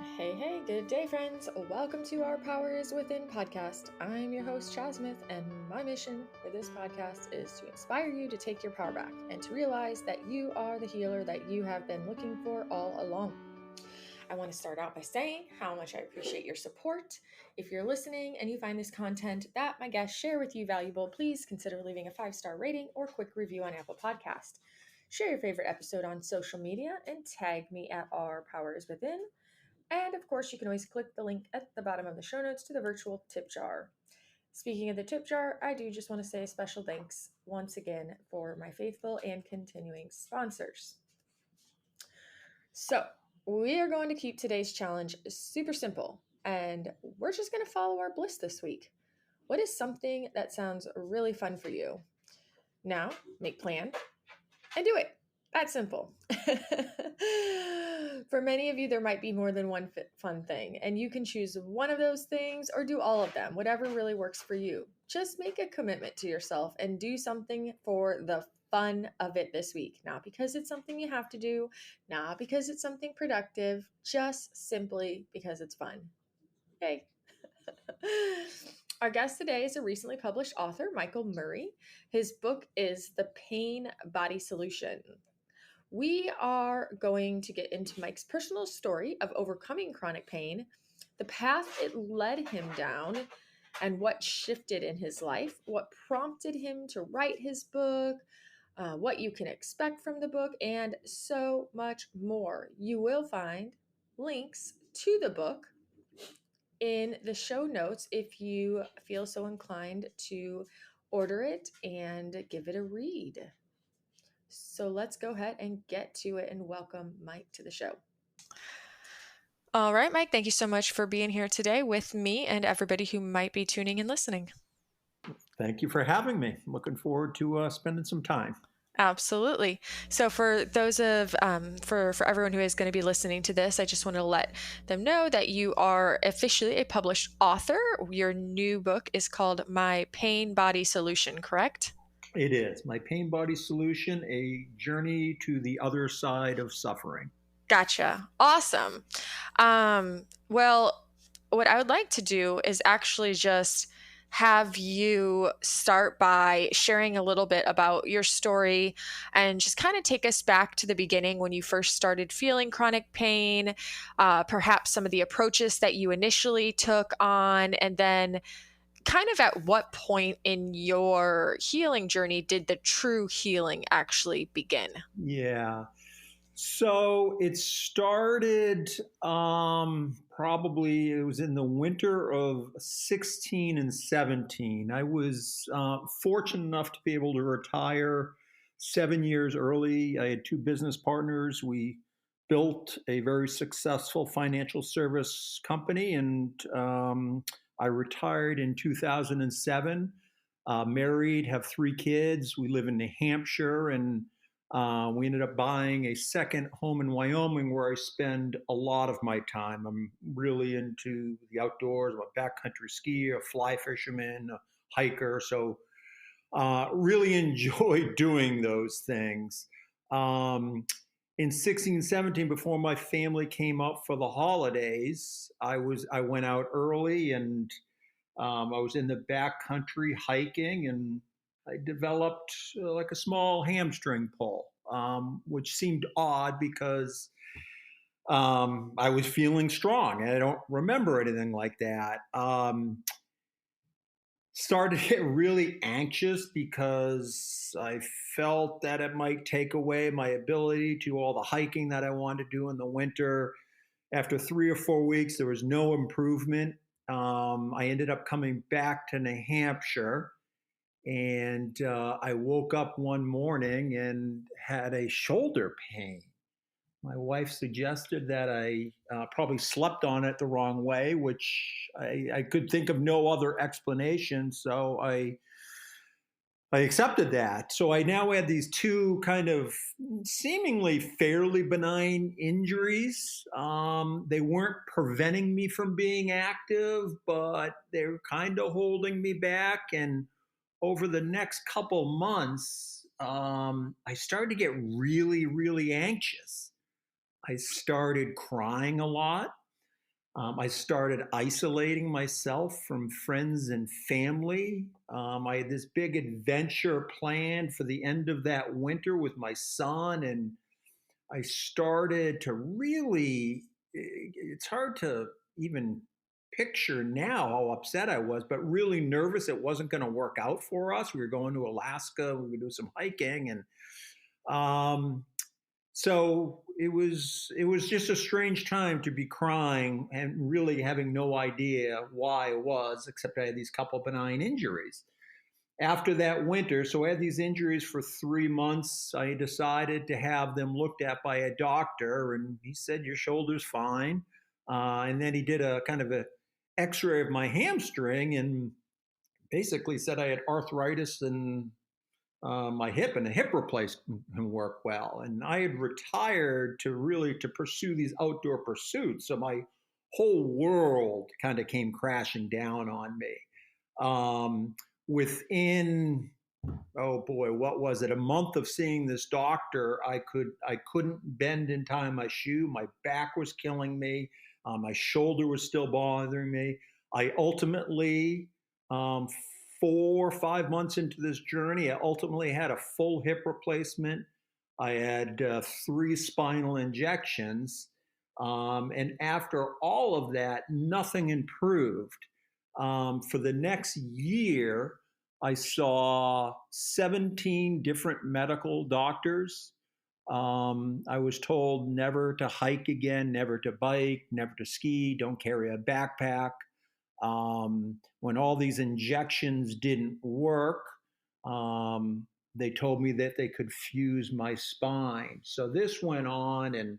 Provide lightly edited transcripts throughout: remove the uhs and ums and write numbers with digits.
Hey, good day, friends. Welcome to our Power is Within podcast. I'm your host, Chaz Smith, and my mission for this podcast is to inspire you to take your power back and to realize that you are the healer that you have been looking for all along. I want to start out by saying how much I appreciate your support. If you're listening and you find this content that my guests share with you valuable, please consider leaving a 5-star rating or quick review on Apple Podcast. Share your favorite episode on social media and tag me at Our Power is Within. And of course, you can always click the link at the bottom of the show notes to the virtual tip jar. Speaking of the tip jar, I do just want to say a special thanks once again for my faithful and continuing sponsors. So, we are going to keep today's challenge super simple, and we're just going to follow our bliss this week. What is something that sounds really fun for you? Now, make plan and do it. That's simple. For many of you, there might be more than one fun thing, and you can choose one of those things or do all of them, whatever really works for you. Just make a commitment to yourself and do something for the fun of it this week. Not because it's something you have to do, not because it's something productive, just simply because it's fun. Okay. Our guest today is a recently published author, Michael Murray. His book is The Pain Body Solution. We are going to get into Mike's personal story of overcoming chronic pain, the path it led him down, and what shifted in his life, what prompted him to write his book, what you can expect from the book, and so much more. You will find links to the book in the show notes if you feel so inclined to order it and give it a read. So let's go ahead and get to it and welcome Mike to the show. All right, Mike, thank you so much for being here today with me and everybody who might be tuning and listening. Thank you for having me. I'm looking forward to spending some time. Absolutely. So for those of for everyone who is going to be listening to this, I just want to let them know that you are officially a published author. Your new book is called My Pain Body Solution, correct? It is My Pain Body Solution, a journey to the other side of suffering. Gotcha. Awesome. Well, what I would like to do is actually just have you start by sharing a little bit about your story and just kind of take us back to the beginning when you first started feeling chronic pain, perhaps some of the approaches that you initially took on, and then kind of at what point in your healing journey did the true healing actually begin? Yeah. So it started probably, it was in the winter of 16 and 17. I was fortunate enough to be able to retire 7 years early. I had two business partners. We built a very successful financial service company, and I retired in 2007. Married, have three kids. We live in New Hampshire, and we ended up buying a second home in Wyoming where I spend a lot of my time. I'm really into the outdoors. I'm a backcountry skier, a fly fisherman, a hiker. So really enjoy doing those things. In 16 and 17, before my family came up for the holidays, I went out early, and I was in the backcountry hiking, and I developed like a small hamstring pull, which seemed odd because I was feeling strong and I don't remember anything like that. Started to get really anxious because I felt that it might take away my ability to all the hiking that I wanted to do in the winter. After 3 or 4 weeks, there was no improvement. I ended up coming back to New Hampshire, and I woke up one morning and had a shoulder pain. My wife suggested that I probably slept on it the wrong way, which I could think of no other explanation. So I accepted that. So I now had these two kind of seemingly fairly benign injuries. They weren't preventing me from being active, but they were kind of holding me back. And over the next couple months, I started to get really, really anxious. I started crying a lot. I started isolating myself from friends and family. I had this big adventure planned for the end of that winter with my son, and I started to really, it's hard to even picture now how upset I was, but really nervous it wasn't going to work out for us. We were going to Alaska, we were do some hiking, and um, so it was just a strange time to be crying and really having no idea why it was, except I had these couple benign injuries after that winter. So I had these injuries for 3 months. I decided to have them looked at by a doctor, and he said your shoulder's fine. And then he did a kind of a X-ray of my hamstring and basically said I had arthritis and my hip, and a hip replacement can work well. And I had retired to really to pursue these outdoor pursuits, so my whole world kind of came crashing down on me. Um, Within, oh boy, what was it, a month of seeing this doctor, I couldn't bend and tie my shoe. My back was killing me. My shoulder was still bothering me. I ultimately, um, 4 or 5 months into this journey, I ultimately had a full hip replacement. I had 3 spinal injections. And after all of that, nothing improved. For the next year, I saw 17 different medical doctors. I was told never to hike again, never to bike, never to ski, don't carry a backpack. When all these injections didn't work, they told me that they could fuse my spine. So this went on, and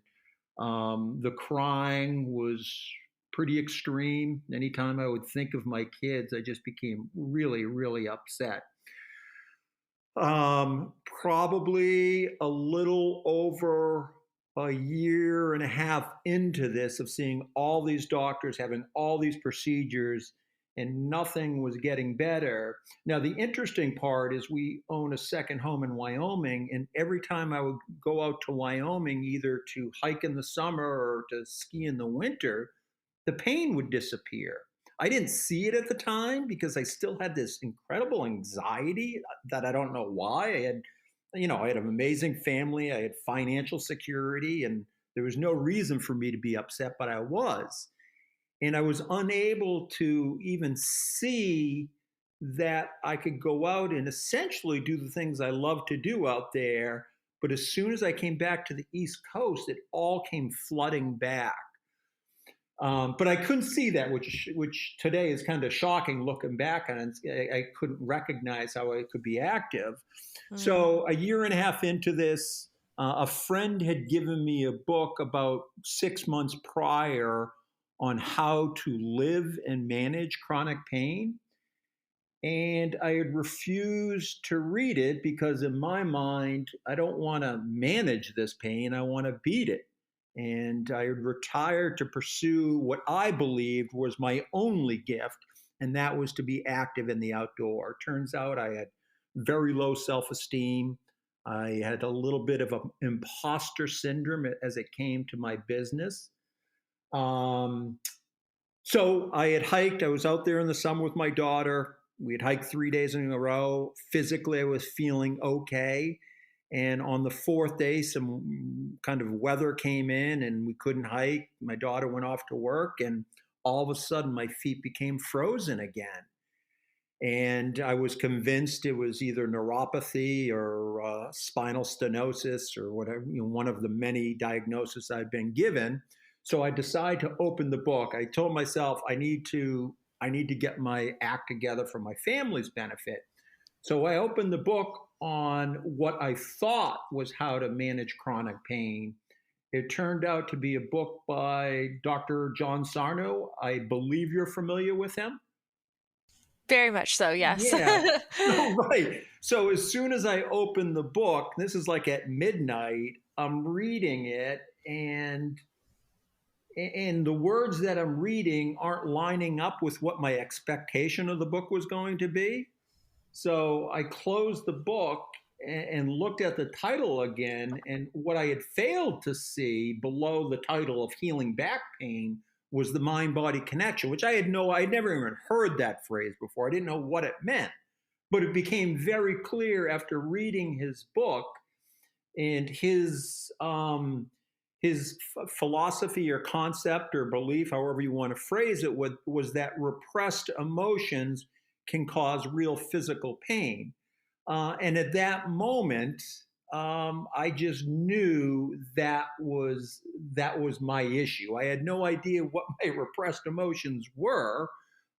the crying was pretty extreme. Anytime I would think of my kids, I just became really, really upset. Probably a little over a year and a half into this of seeing all these doctors, having all these procedures, and nothing was getting better. Now, the interesting part is we own a second home in Wyoming, and every time I would go out to Wyoming, either to hike in the summer or to ski in the winter, the pain would disappear. I didn't see it at the time because I still had this incredible anxiety that I don't know why. I had an amazing family, I had financial security, and there was no reason for me to be upset, but I was. And I was unable to even see that I could go out and essentially do the things I love to do out there. But as soon as I came back to the East Coast, it all came flooding back. But I couldn't see that, which today is kind of shocking looking back on it. I couldn't recognize how I could be active. Mm. So a year and a half into this, a friend had given me a book about 6 months prior on how to live and manage chronic pain. And I had refused to read it because, in my mind, I don't want to manage this pain, I want to beat it. And I had retired to pursue what I believed was my only gift, and that was to be active in the outdoor. Turns out I had very low self esteem. I had a little bit of an imposter syndrome as it came to my business. Um, so I had hiked. I was out there in the summer with my daughter. We had hiked 3 days in a row. Physically, I was feeling okay. And on the fourth day, some kind of weather came in and we couldn't hike. My daughter went off to work, and all of a sudden, my feet became frozen again. And I was convinced it was either neuropathy or spinal stenosis or whatever, one of the many diagnoses I'd been given. So I decided to open the book. I told myself I need to get my act together for my family's benefit. So I opened the book on what I thought was how to manage chronic pain. It turned out to be a book by Dr. John Sarno. I believe you're familiar with him. Very much so, yes. Yeah. So, right. So as soon as I open the book, this is like at midnight, I'm reading it, and the words that I'm reading aren't lining up with what my expectation of the book was going to be. So I closed the book and looked at the title again, and what I had failed to see below the title of healing back pain was the mind body connection, which I'd never even heard that phrase before. I didn't know what it meant, but it became very clear after reading his book and his philosophy or concept or belief, however you want to phrase it, was that repressed emotions can cause real physical pain. And at that moment, I just knew that was my issue. I had no idea what my repressed emotions were,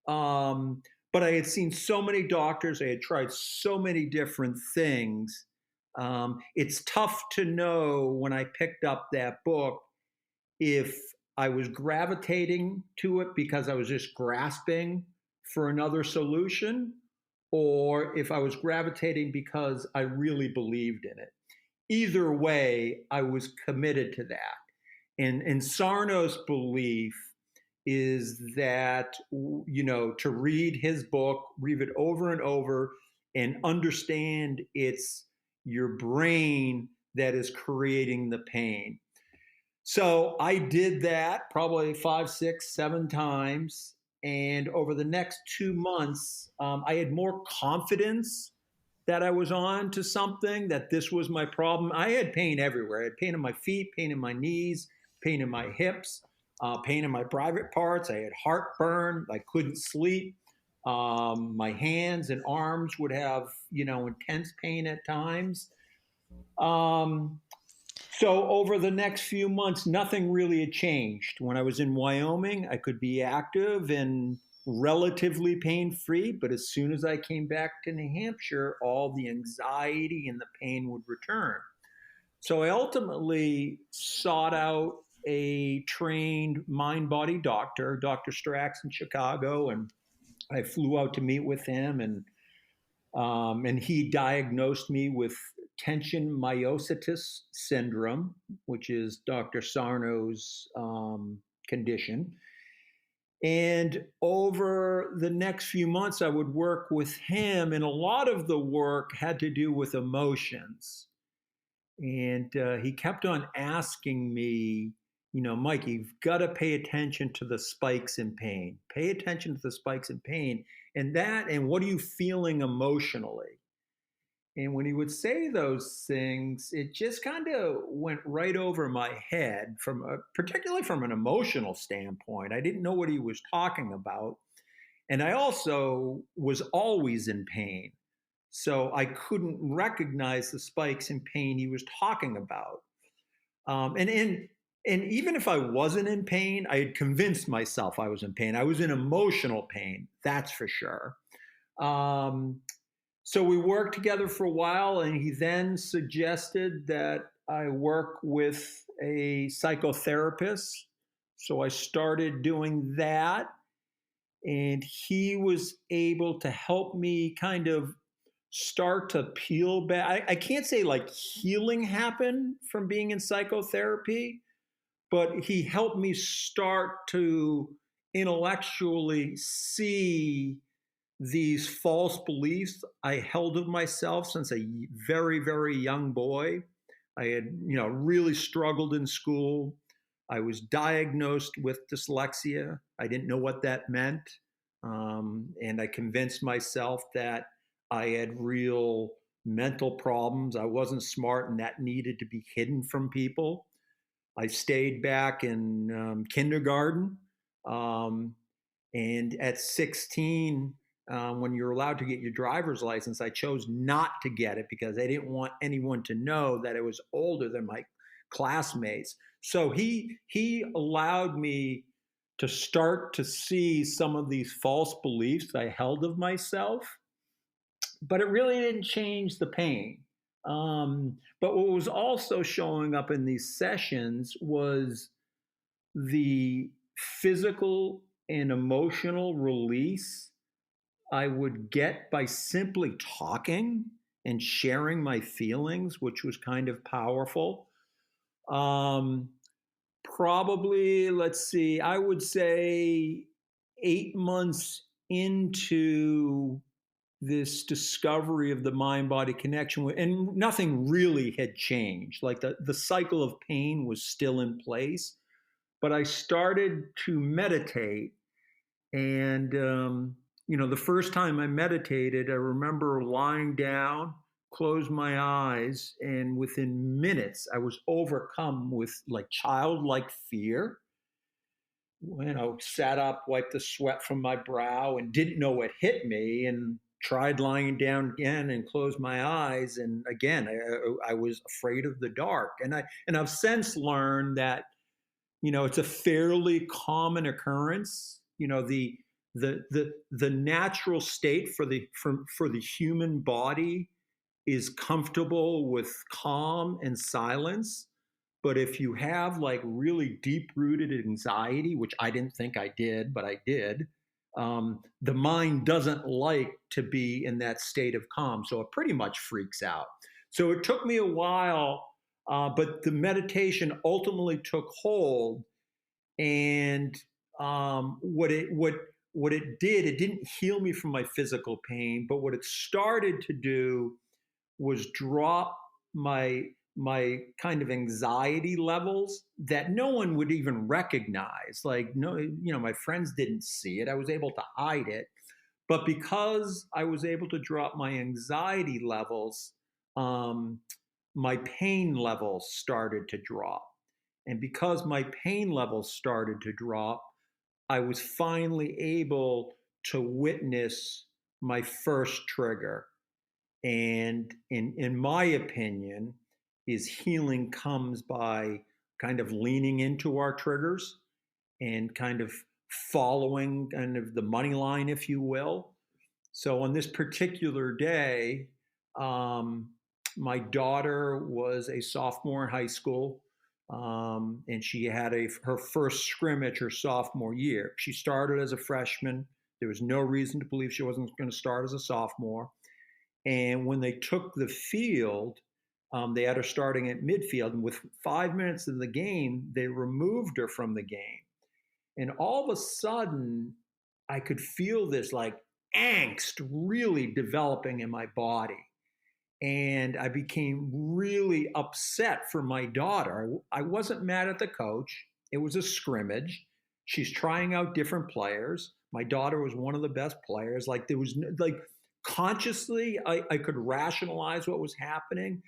but I had seen so many doctors. I had tried so many different things. It's tough to know when I picked up that book if I was gravitating to it because I was just grasping for another solution, or if I was gravitating because I really believed in it. Either way, I was committed to that. And Sarno's belief is that, to read his book, read it over and over, and understand it's your brain that is creating the pain. So I did that probably 5, 6, 7 times. And over the next 2 months, I had more confidence that I was on to something, that this was my problem. I had pain everywhere. I had pain in my feet, pain in my knees, pain in my hips, pain in my private parts. I had heartburn. I couldn't sleep. My hands and arms would have, intense pain at times. So over the next few months, nothing really had changed. When I was in Wyoming, I could be active and relatively pain free. But as soon as I came back to New Hampshire, all the anxiety and the pain would return. So I ultimately sought out a trained mind body doctor, Dr. Strax in Chicago, and I flew out to meet with him, and he diagnosed me with tension myositis syndrome, which is Dr. Sarno's condition. And over the next few months, I would work with him, and a lot of the work had to do with emotions. And he kept on asking me, Mike, you've got to pay attention to the spikes in pain. Pay attention to the spikes in pain. And what are you feeling emotionally? And when he would say those things, it just kind of went right over my head, particularly from an emotional standpoint. I didn't know what he was talking about. And I also was always in pain. So I couldn't recognize the spikes in pain he was talking about. And even if I wasn't in pain, I had convinced myself I was in pain. I was in emotional pain, that's for sure. So we worked together for a while, and he then suggested that I work with a psychotherapist. So I started doing that, and he was able to help me kind of start to peel back. I can't say like healing happened from being in psychotherapy, but he helped me start to intellectually see these false beliefs I held of myself since a very, very young boy. I had, really struggled in school. I was diagnosed with dyslexia. I didn't know what that meant. And I convinced myself that I had real mental problems. I wasn't smart, and that needed to be hidden from people. I stayed back in kindergarten. And at 16, when you're allowed to get your driver's license, I chose not to get it because I didn't want anyone to know that I was older than my classmates. So he allowed me to start to see some of these false beliefs I held of myself, but it really didn't change the pain. But what was also showing up in these sessions was the physical and emotional release I would get by simply talking and sharing my feelings, which was kind of powerful. Probably, let's see, I would say 8 months into this discovery of the mind body connection, and nothing really had changed. Like the cycle of pain was still in place, but I started to meditate. And, the first time I meditated, I remember lying down, closed my eyes, and within minutes, I was overcome with like childlike fear. Sat up, wiped the sweat from my brow, and didn't know what hit me, and tried lying down again and closed my eyes. And again, I was afraid of the dark. And I've since learned that it's a fairly common occurrence. The natural state for the human body is comfortable with calm and silence. But if you have like really deep rooted anxiety, which I didn't think I did, but I did, the mind doesn't like to be in that state of calm. So it pretty much freaks out. So it took me a while, but the meditation ultimately took hold. And what it did, it didn't heal me from my physical pain, but what it started to do was drop my kind of anxiety levels that no one would even recognize. Like, no, my friends didn't see it. I was able to hide it. But because I was able to drop my anxiety levels, my pain levels started to drop. And because my pain levels started to drop, I was finally able to witness my first trigger. And in my opinion, is healing comes by kind of leaning into our triggers and kind of following kind of the money line, if you will. So on this particular day, um, my daughter was a sophomore in high school, and she had her first scrimmage her sophomore year. She started as a freshman. There was no reason to believe she wasn't going to start as a sophomore. And when they took the field, they had her starting at midfield. And with 5 minutes in the game, they removed her from the game. And all of a sudden, I could feel this like angst really developing in my body. And I became really upset for my daughter. I wasn't mad at the coach. It was a scrimmage. She's trying out different players. My daughter was one of the best players. Like there was like consciously, I could rationalize what was happening,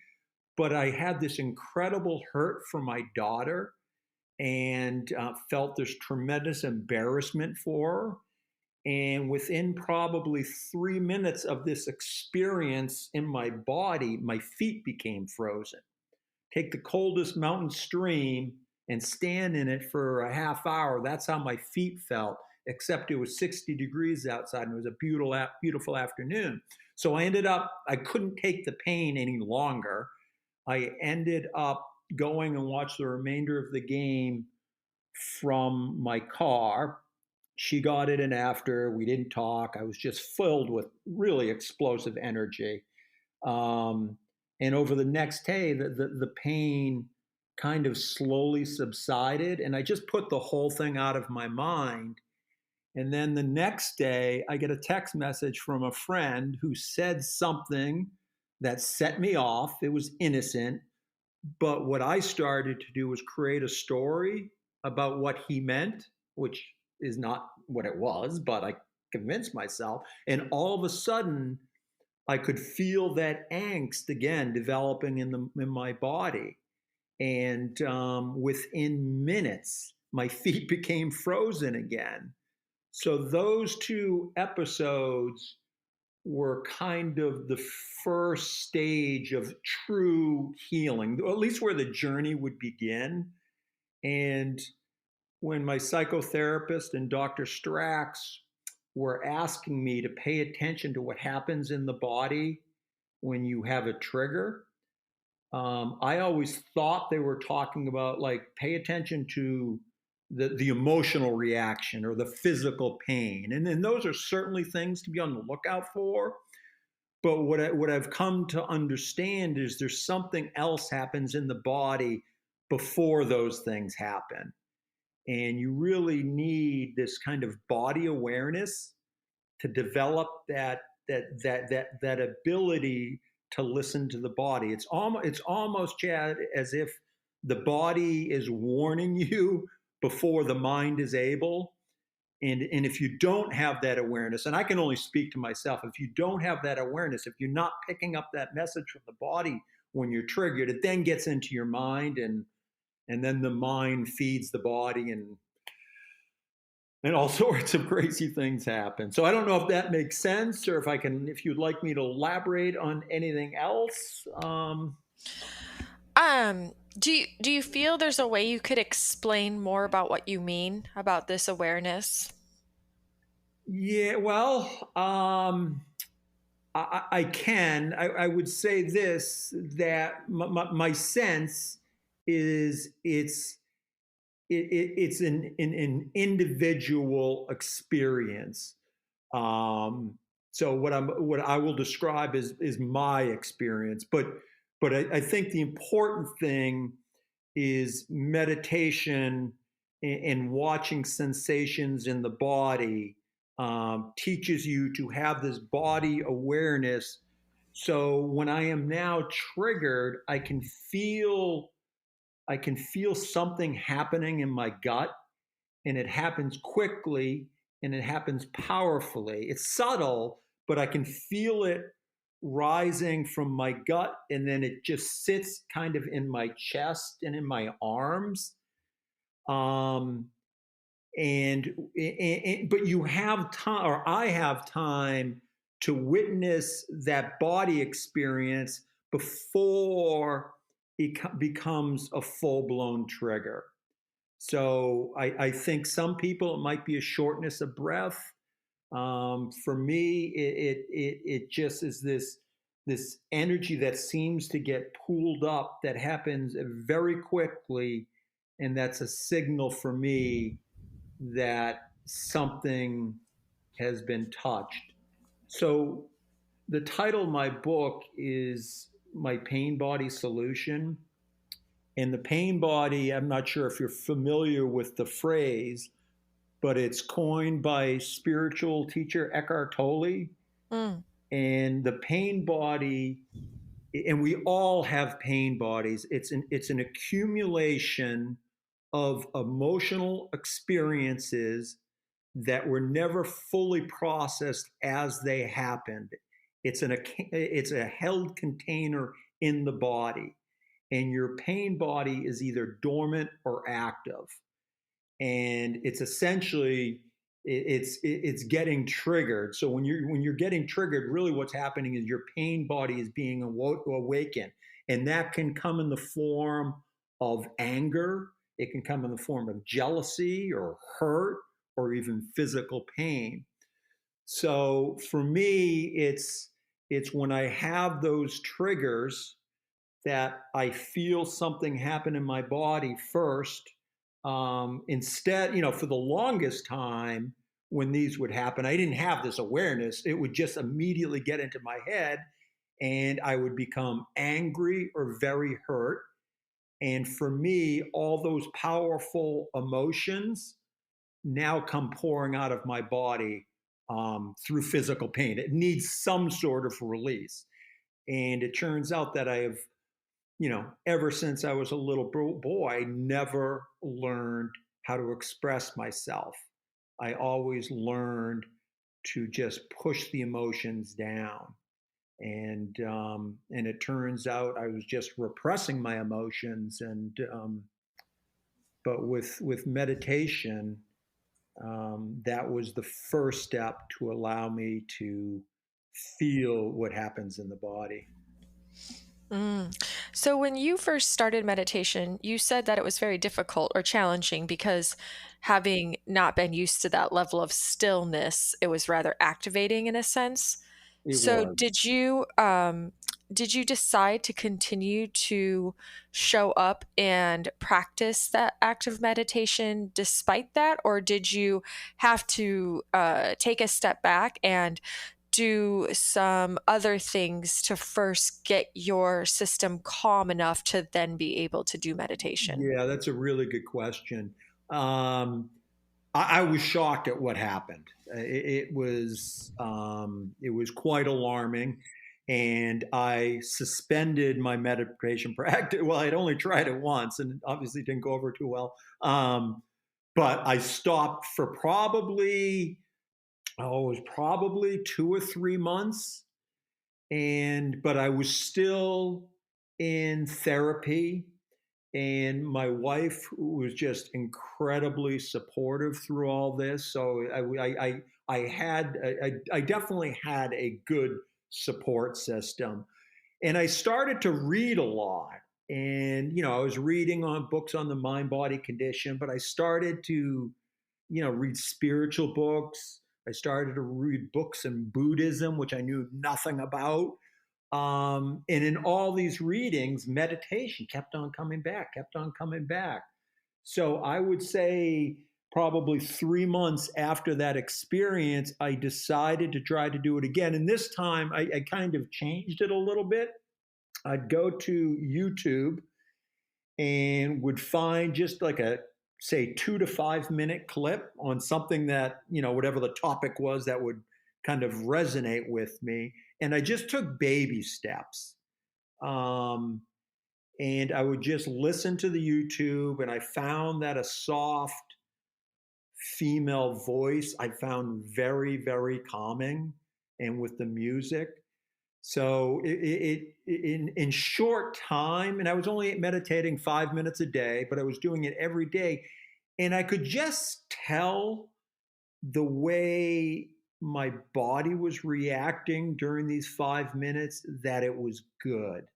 but I had this incredible hurt for my daughter and felt this tremendous embarrassment for her. And within probably 3 minutes of this experience in my body, my feet became frozen. Take the coldest mountain stream and stand in it for a half hour. That's how my feet felt, except it was 60 degrees outside and it was a beautiful afternoon. So I couldn't take the pain any longer. I ended up going and watched the remainder of the game from my car. She got it in after. We didn't talk. I was just filled with really explosive energy. Um, and over the next day, the pain kind of slowly subsided. And I just put the whole thing out of my mind. And then the next day, I get a text message from a friend who said something that set me off. It was innocent. But what I started to do was create a story about what he meant, which is not what it was, but I convinced myself. And all of a sudden, I could feel that angst again developing in my body. And within minutes, my feet became frozen again. So those two episodes were kind of the first stage of true healing, or at least where the journey would begin. And when my psychotherapist and Dr. Strax were asking me to pay attention to what happens in the body when you have a trigger, I always thought they were talking about like pay attention to the emotional reaction or the physical pain. And then those are certainly things to be on the lookout for. But what I've come to understand is there's something else happens in the body before those things happen. And you really need this kind of body awareness to develop that ability to listen to the body. It's almost, Chad, as if the body is warning you before the mind is able. And if you don't have that awareness, and I can only speak to myself, if you don't have that awareness, if you're not picking up that message from the body when you're triggered, it then gets into your mind, and then the mind feeds the body, and all sorts of crazy things happen. So I don't know if that makes sense, or if you'd like me to elaborate on anything else. Do you feel there's a way you could explain more about what you mean about this awareness? Yeah, well, I can. I would say this, that my sense is it's an individual experience. So what I will describe is my experience, but I think the important thing is meditation and watching sensations in the body teaches you to have this body awareness. So when I am now triggered, I can feel something happening in my gut, and it happens quickly and it happens powerfully. It's subtle, but I can feel it rising from my gut, and then it just sits kind of in my chest and in my arms. Um, but you have time, or I have time, to witness that body experience before it becomes a full-blown trigger. So I think some people, it might be a shortness of breath. For me, it just is this energy that seems to get pooled up, that happens very quickly, and that's a signal for me that something has been touched. So the title of my book is My Pain Body Solution. And the pain body, I'm not sure if you're familiar with the phrase, but it's coined by spiritual teacher Eckhart Tolle. Mm. And the pain body, and we all have pain bodies, it's an accumulation of emotional experiences that were never fully processed as they happened. It's a held container in the body, and your pain body is either dormant or active, and it's essentially it's getting triggered. So when you're getting triggered, really what's happening is your pain body is being awakened, and that can come in the form of anger. It can come in the form of jealousy or hurt or even physical pain. So for me, it's when I have those triggers that I feel something happen in my body first. Instead, for the longest time, when these would happen, I didn't have this awareness. It would just immediately get into my head, and I would become angry or very hurt. And for me, all those powerful emotions now come pouring out of my body through physical pain. It needs some sort of release. And it turns out that I have, ever since I was a little boy, never learned how to express myself. I always learned to just push the emotions down. And it turns out I was just repressing my emotions. But with meditation, that was the first step to allow me to feel what happens in the body. Mm. So when you first started meditation, you said that it was very difficult or challenging because having not been used to that level of stillness, it was rather activating in a sense. It So was. did you decide to continue to show up and practice that active meditation despite that, or did you have to take a step back and do some other things to first get your system calm enough to then be able to do meditation? Yeah, that's a really good question. Um, I was shocked at what happened. It was quite alarming, and I suspended my meditation practice. Well, I'd only tried it once, and obviously didn't go over too well. but I stopped for probably, oh, it was probably 2 or 3 months. But I was still in therapy. And my wife was just incredibly supportive through all this. So I definitely had a good support system. And I started to read a lot. And, I was reading on books on the mind body condition, but I started to, read spiritual books. I started to read books in Buddhism, which I knew nothing about. And in all these readings, meditation kept on coming back, kept on coming back. So I would say probably 3 months after that experience, I decided to try to do it again. And this time I kind of changed it a little bit. I'd go to YouTube and would find just like a, say, 2 to 5 minute clip on something that, whatever the topic was that would kind of resonate with me. And I just took baby steps. Um, and I would just listen to the YouTube, and I found that a soft female voice I found very, very calming, and with the music. So in short time, and I was only meditating 5 minutes a day, but I was doing it every day, and I could just tell the way my body was reacting during these 5 minutes that it was good.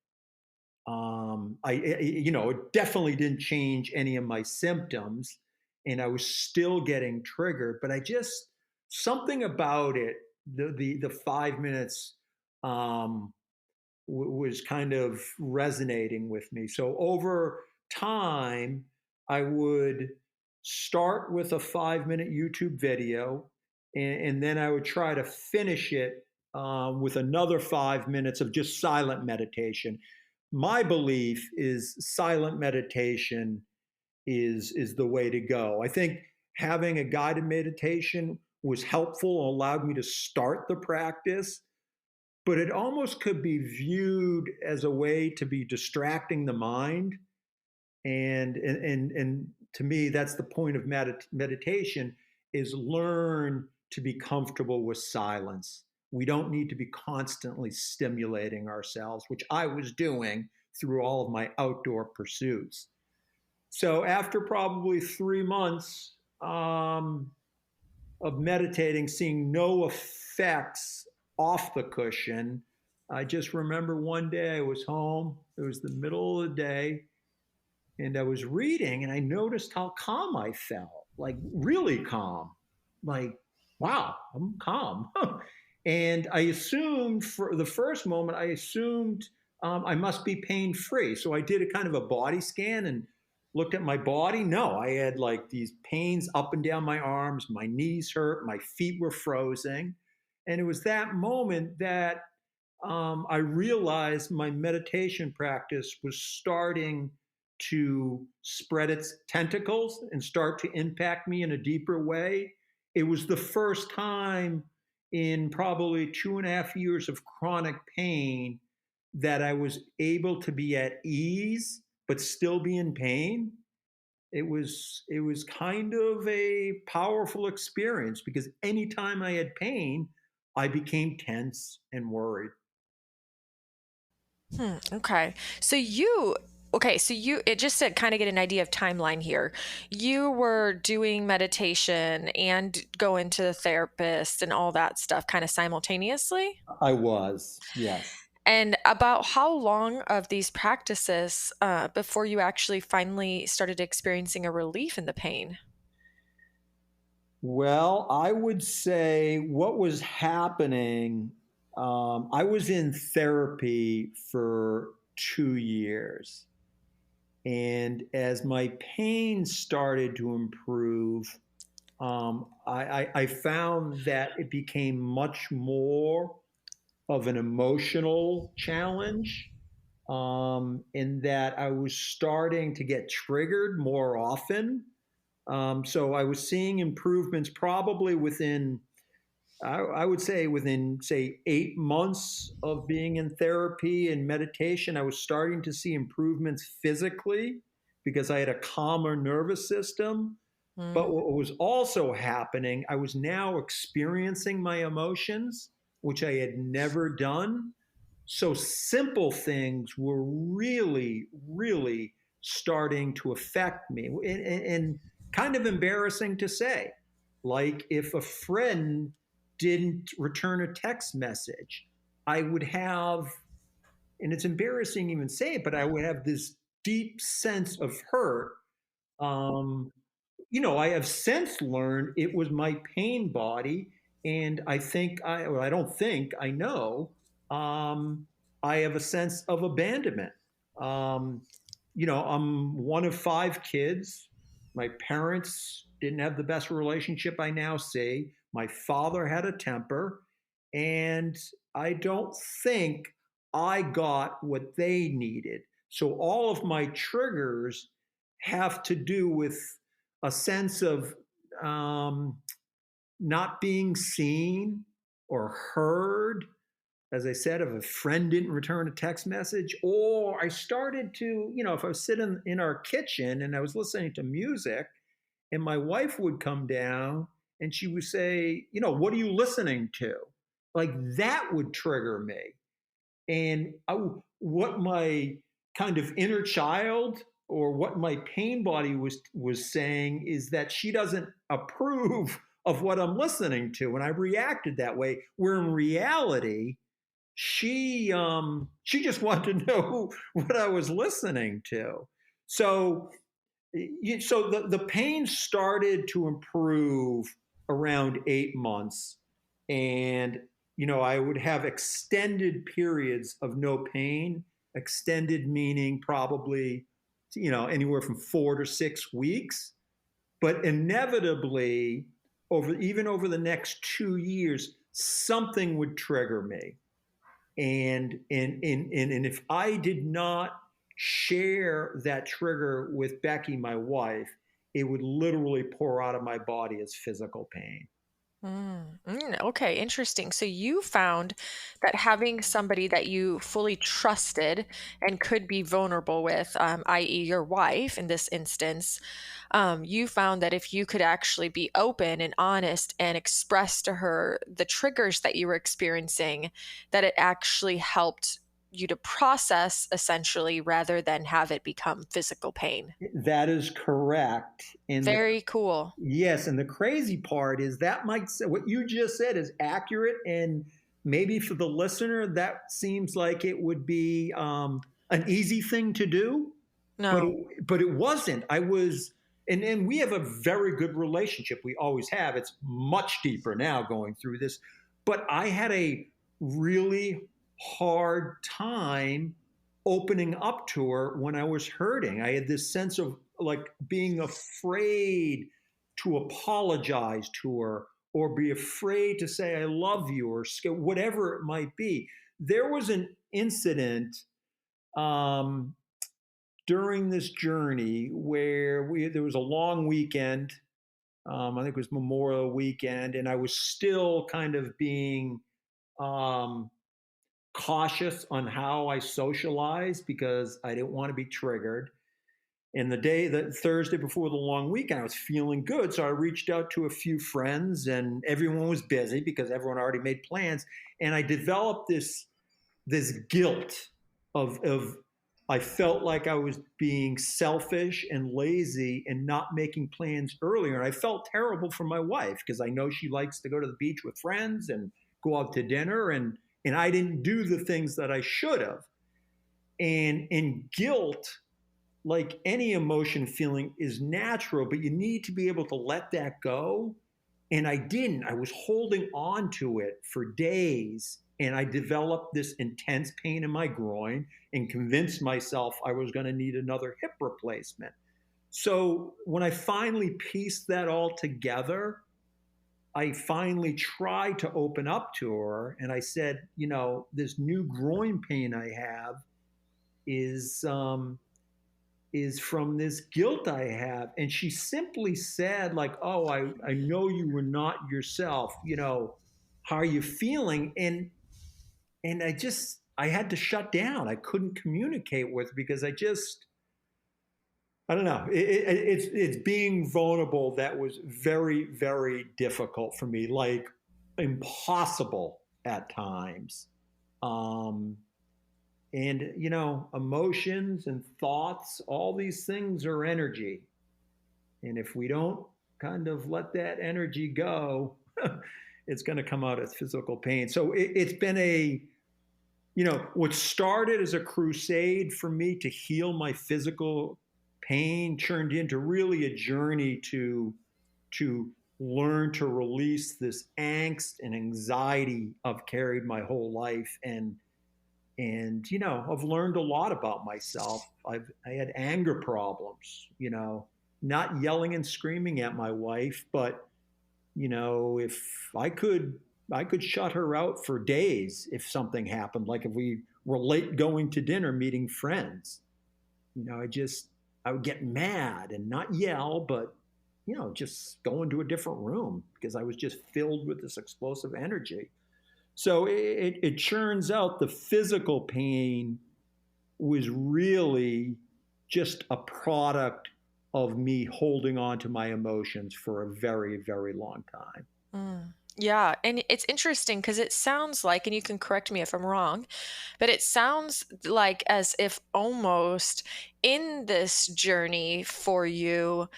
It definitely didn't change any of my symptoms, and I was still getting triggered. But I just something about it, the 5 minutes, was kind of resonating with me. So over time, I would start with a 5 minute YouTube video, and then I would try to finish it with another 5 minutes of just silent meditation. My belief is silent meditation is the way to go. I think having a guided meditation was helpful, allowed me to start the practice, but it almost could be viewed as a way to be distracting the mind. And to me, that's the point of meditation, is learn to be comfortable with silence. We don't need to be constantly stimulating ourselves, which I was doing through all of my outdoor pursuits. So after probably 3 months of meditating, seeing no effects off the cushion, I just remember one day I was home. It was the middle of the day, and I was reading, and I noticed how calm I felt, like really calm. Like, wow, I'm calm. And I assumed, for the first moment, I assumed I must be pain free. So I did a kind of a body scan and looked at my body. No, I had like these pains up and down my arms, my knees hurt, my feet were frozen. And it was that moment that I realized my meditation practice was starting to spread its tentacles and start to impact me in a deeper way. It was the first time in probably 2.5 years of chronic pain that I was able to be at ease but still be in pain. It was kind of a powerful experience, because anytime I had pain, I became tense and worried. Okay. It just to kind of get an idea of timeline here. You were doing meditation and going to the therapist and all that stuff kind of simultaneously. I was, yes. And about how long of these practices before you actually finally started experiencing a relief in the pain? Well, I would say what was happening, I was in therapy for 2 years. And as my pain started to improve, I found that it became much more of an emotional challenge, in that I was starting to get triggered more often. So I was seeing improvements probably within, I would say, within, say, 8 months of being in therapy and meditation. I was starting to see improvements physically because I had a calmer nervous system. But Mm. what was also happening, I was now experiencing my emotions, which I had never done. So simple things were really, really starting to affect me, and kind of embarrassing to say. Like if a friend didn't return a text message, I would have, and it's embarrassing even say it, but I would have this deep sense of hurt. Um, I have since learned it was my pain body, and I don't think I know. Um, I have a sense of abandonment. Um, I'm one of five kids. My parents didn't have the best relationship I now see. My father had a temper, and I don't think I got what they needed. So all of my triggers have to do with a sense of um, not being seen or heard. As I said, if a friend didn't return a text message, or I started to, if I was sitting in our kitchen and I was listening to music, and my wife would come down and she would say, what are you listening to? Like that would trigger me. And what my kind of inner child or what my pain body was saying is that she doesn't approve of what I'm listening to, and I reacted that way. Where in reality, she just wanted to know what I was listening to. So so the pain started to improve around 8 months, and I would have extended periods of no pain. Extended meaning probably anywhere from 4 to 6 weeks. But inevitably, over the next 2 years, something would trigger me. And if I did not share that trigger with Becky, my wife, it would literally pour out of my body as physical pain. Okay, interesting. So you found that having somebody that you fully trusted and could be vulnerable with, i.e., your wife in this instance, you found that if you could actually be open and honest and express to her the triggers that you were experiencing, that it actually helped you to process essentially rather than have it become physical pain. That is correct. Very cool. Yes, and the crazy part is that what you just said is accurate, and maybe for the listener that seems like it would be an easy thing to do, but No. it wasn't. I was, and we have a very good relationship. We always have. It's much deeper now going through this, but I had a really hard time opening up to her when I was hurting. I had this sense of like being afraid to apologize to her or be afraid to say I love you or whatever it might be. There was an incident um, during this journey where there was a long weekend. I think it was Memorial Weekend, and I was still kind of being um, cautious on how I socialized because I didn't want to be triggered. And the Thursday before the long weekend, I was feeling good. So I reached out to a few friends, and everyone was busy because everyone already made plans. And I developed this guilt of I felt like I was being selfish and lazy and not making plans earlier. And I felt terrible for my wife because I know she likes to go to the beach with friends and go out to dinner, and I didn't do the things that I should have. And guilt, like any emotion feeling, is natural, but you need to be able to let that go. And I didn't. I was holding on to it for days. And I developed this intense pain in my groin and convinced myself I was going to need another hip replacement. So when I finally pieced that all together, I finally tried to open up to her. And I said, this new groin pain I have is from this guilt I have. And she simply said, like, oh, I know you were not yourself. How are you feeling? And I had to shut down. I couldn't communicate with her because I don't know. It's being vulnerable that was very, very difficult for me, like impossible at times. Um, and emotions and thoughts, all these things are energy, and if we don't kind of let that energy go, it's going to come out as physical pain. So it's been what started as a crusade for me to heal my physical pain turned into really a journey to learn to release this angst and anxiety I've carried my whole life. And I've learned a lot about myself. I had anger problems, not yelling and screaming at my wife, but if I could shut her out for days if something happened, like if we were late going to dinner, meeting friends. I would get mad and not yell, but just go into a different room because I was just filled with this explosive energy. So it churns out the physical pain was really just a product of me holding on to my emotions for a very, very long time. Mm. Yeah, and it's interesting because it sounds like, and you can correct me if I'm wrong, but it sounds like as if almost in this journey for you,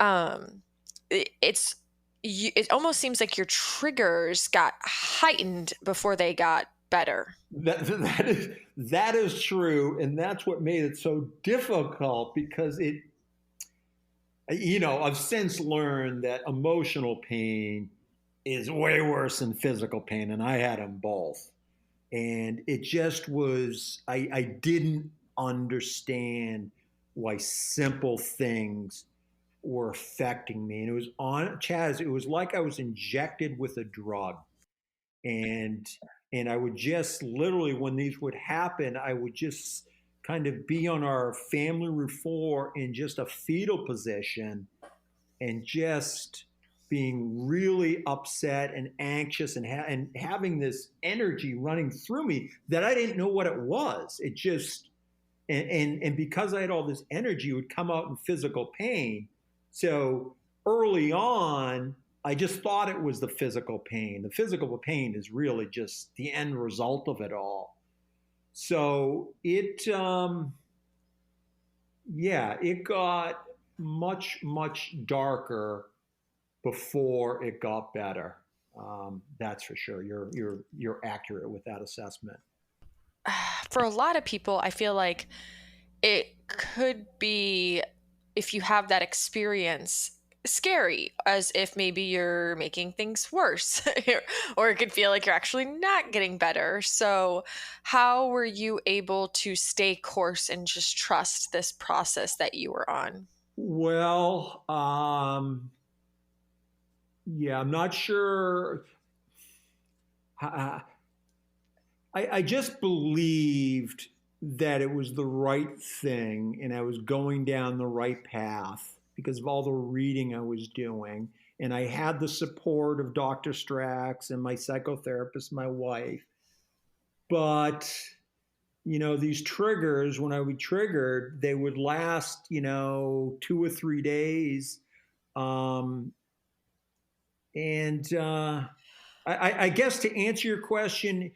um, it's it almost seems like your triggers got heightened before they got better. That is true, and that's what made it so difficult because I've since learned that emotional pain is way worse than physical pain, and I had them both. And it just was, I didn't understand why simple things were affecting me. And it was on Chaz, it was like I was injected with a drug. And I would just literally, when these would happen, I would just kind of be on our family room floor in just a fetal position and just being really upset and anxious and having this energy running through me that I didn't know what it was. It just and because I had all this energy, it would come out in physical pain. So early on, I just thought it was the physical pain. The physical pain is really just the end result of it all. So it got much, much darker before it got better. That's for sure. You're accurate with that assessment. For a lot of people, I feel like it could be, if you have that experience, scary, as if maybe you're making things worse, or it could feel like you're actually not getting better. So, how were you able to stay course and just trust this process that you were on? Well, yeah, I'm not sure. I, I just believed that it was the right thing and I was going down the right path because of all the reading I was doing. And I had the support of Dr. Strax and my psychotherapist, my wife. But, these triggers, when I would triggered, they would last, 2 or 3 days. Um, and I guess to answer your question,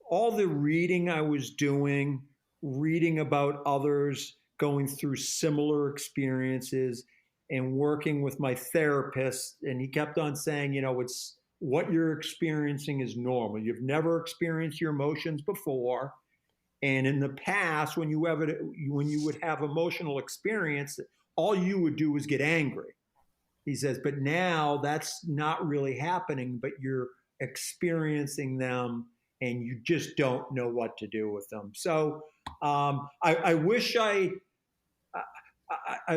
all the reading I was doing, reading about others going through similar experiences, and working with my therapist, and he kept on saying, it's what you're experiencing is normal. You've never experienced your emotions before, and in the past, when you would have emotional experience, all you would do was get angry. He says, but now that's not really happening, but you're experiencing them and you just don't know what to do with them. So I wish I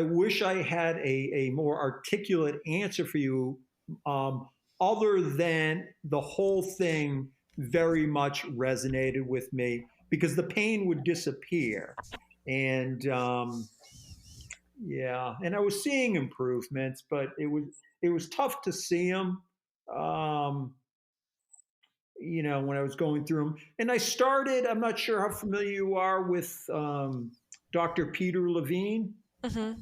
wish I had a more articulate answer for you, um, other than the whole thing very much resonated with me because the pain would disappear. And yeah, and I was seeing improvements, but it was tough to see them. Um, when I was going through them, and I started. I'm not sure how familiar you are with Dr. Peter Levine. Hmm.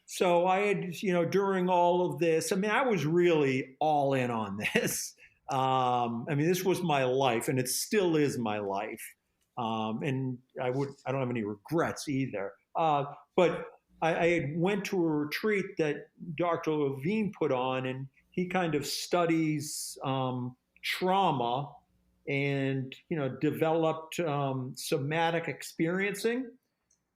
So I had, during all of this, I mean, I was really all in on this. I mean, this was my life, and it still is my life. And I don't have any regrets either. But I had went to a retreat that Dr. Levine put on, and he kind of studies trauma and, developed somatic experiencing,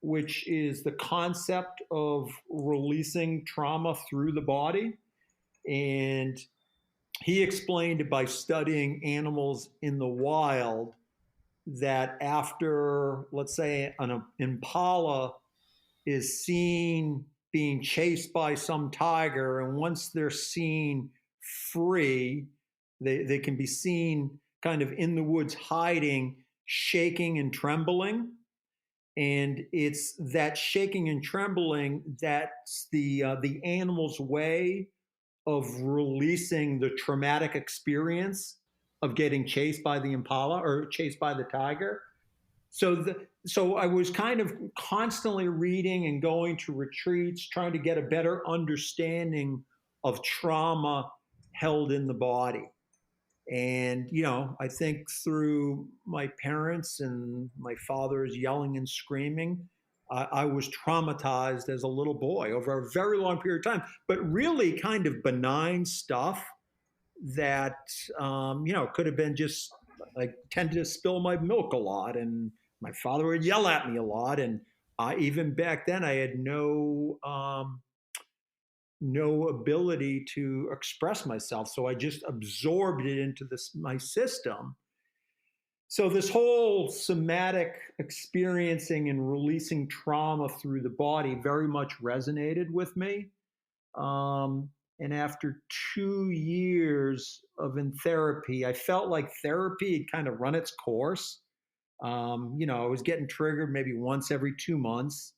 which is the concept of releasing trauma through the body. And he explained it by studying animals in the wild that after, let's say, an impala is seen being chased by some tiger, and once they're seen free, they can be seen kind of in the woods hiding, shaking and trembling, and it's that shaking and trembling that's the animal's way of releasing the traumatic experience of getting chased by the impala or chased by the tiger. So I was kind of constantly reading and going to retreats, trying to get a better understanding of trauma held in the body. And, I think through my parents and my father's yelling and screaming, I was traumatized as a little boy over a very long period of time, but really kind of benign stuff that, could have been just like tend to spill my milk a lot. And my father would yell at me a lot. And even back then, I had no ability to express myself. So I just absorbed it into my system. So this whole somatic experiencing and releasing trauma through the body very much resonated with me. Um, and after 2 years of in therapy, I felt like therapy had kind of run its course. I was getting triggered maybe once every 2 months.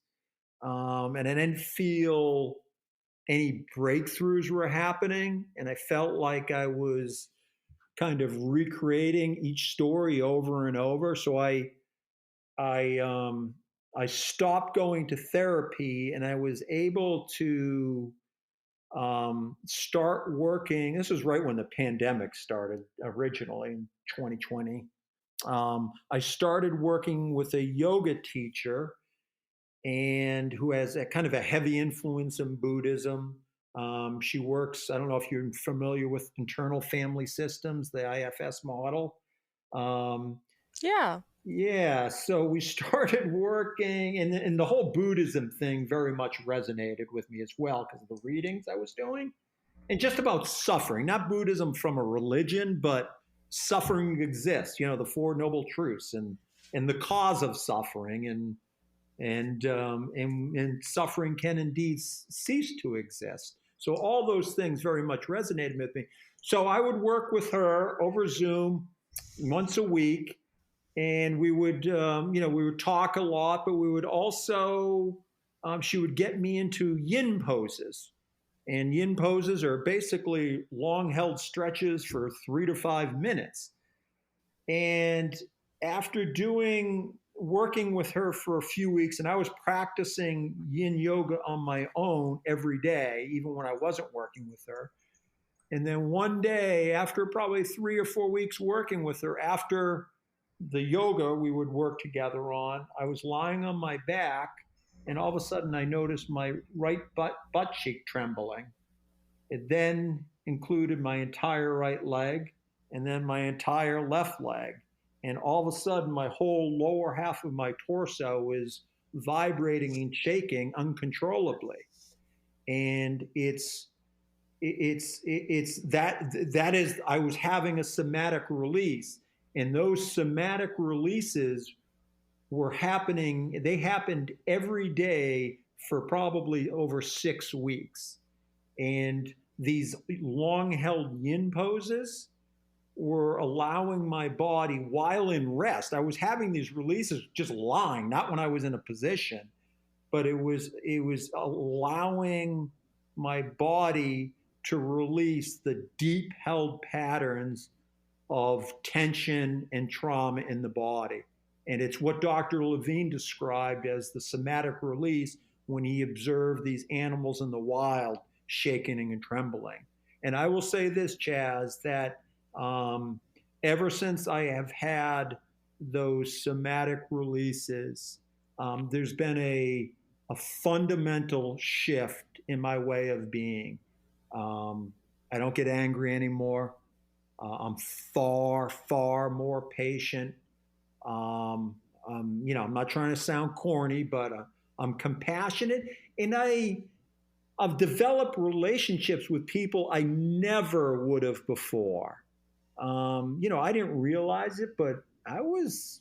And I didn't feel any breakthroughs were happening, and I felt like I was kind of recreating each story over and over. So I I stopped going to therapy, and I was able to start working. This was right when the pandemic started originally in 2020. I started working with a yoga teacher and who has a kind of a heavy influence in Buddhism. She works, I don't know if you're familiar with internal family systems, the IFS model. Um, Yeah. yeah, so we started working, and the whole Buddhism thing very much resonated with me as well because of the readings I was doing. And just about suffering, not Buddhism from a religion, but suffering exists, the Four Noble Truths and the cause of suffering, and suffering can indeed cease to exist. So all those things very much resonated with me. So I would work with her over Zoom once a week, and we would talk a lot, but we would also, she would get me into yin poses. And yin poses are basically long held stretches for 3 to 5 minutes. And after working with her for a few weeks, and I was practicing yin yoga on my own every day, even when I wasn't working with her. And then one day, after probably 3 or 4 weeks working with her, after the yoga we would work together on, I was lying on my back, and all of a sudden I noticed my right butt cheek trembling. It then included my entire right leg and then my entire left leg. And all of a sudden, my whole lower half of my torso is vibrating and shaking uncontrollably. And it's that is, I was having a somatic release, and those somatic releases they happened every day for probably over 6 weeks. And these long held yin poses were allowing my body while in rest. I was having these releases just lying, not when I was in a position, but it was allowing my body to release the deep held patterns of tension and trauma in the body. And it's what Dr. Levine described as the somatic release, when he observed these animals in the wild shaking and trembling. And I will say this, Chaz, that um, ever since I have had those somatic releases, there's been a fundamental shift in my way of being. Um, I don't get angry anymore. I'm far more patient. Um, I'm not trying to sound corny, but I'm compassionate, and I've developed relationships with people I never would have before. I didn't realize it, but I was